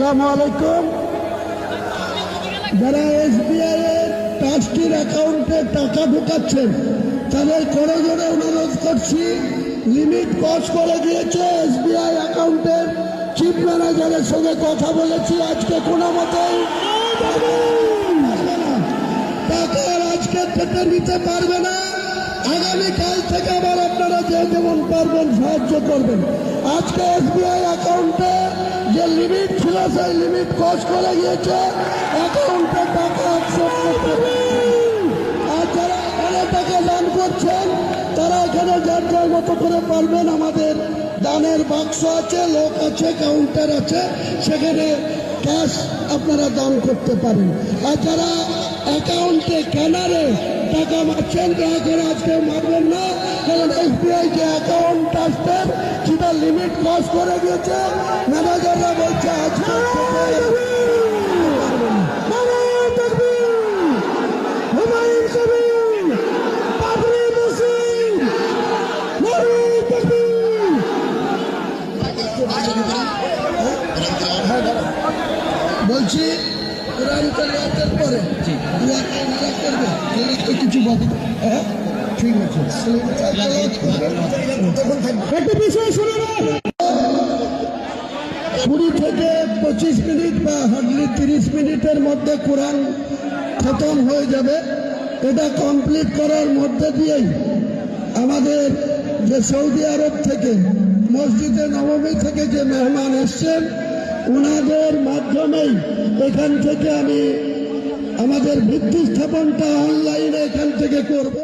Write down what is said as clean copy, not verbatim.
আসসালামু আলাইকুম। যারা এসবিআই এর ট্রাস্টির অ্যাকাউন্টে টাকা ঢোকাচ্ছেন তাদের করে জোরে অনুরোধ করছি, লিমিট ক্রস করে দিয়েছে। এসবিআই অ্যাকাউন্টের চিফ ম্যানেজারের সঙ্গে কথা বলেছি, আজকে কোনো মতেই টাকা আজকে কেটে নিতে পারবে না। আগামীকাল থেকে আবার আপনারা যে যেমন পারবেন সাহায্য করবেন। আজকে এসবিআই অ্যাকাউন্টে যে লিমিট ছিল সেই লিমিট ক্রস করে গিয়েছে, অ্যাকাউন্টে টাকা অ্যাকসেপ্ট করতে হবে। আর যারা এখানে টাকা দান করছেন তারা এখানে যার যার মতো করে পারবেন। আমাদের দানের বাক্স আছে, লোক আছে, কাউন্টার আছে, সেখানে ক্যাশ আপনারা দান করতে পারেন। আর যারা অ্যাকাউন্টে ক্যানারে টাকা মারছেন দয়া করে আজকে মারবেন না, কারণ এসবিআই যে অ্যাকাউন্ট ট্রাস্টের সেটা লিমিট ক্রস করে গিয়েছে। ম্যানেজাররা বলছে আজকে বলছি কোরআন তেলাওয়াতের পরে করবে কিছু বলতে। হ্যাঁ ঠিক আছে, একটা বিষয় শুনে 20 থেকে 25 মিনিট বা হার্ডলি 30 মিনিটের মধ্যে কোরআন খতম হয়ে যাবে। এটা কমপ্লিট করার মধ্যে দিয়েই আমাদের যে সৌদি আরব থেকে মসজিদে নববী থেকে যে মেহমান এসছেন ওনাদের মাধ্যমেই এখান থেকে আমি আমাদের ভিত্তি স্থাপনটা অনলাইনে এখান থেকে করব।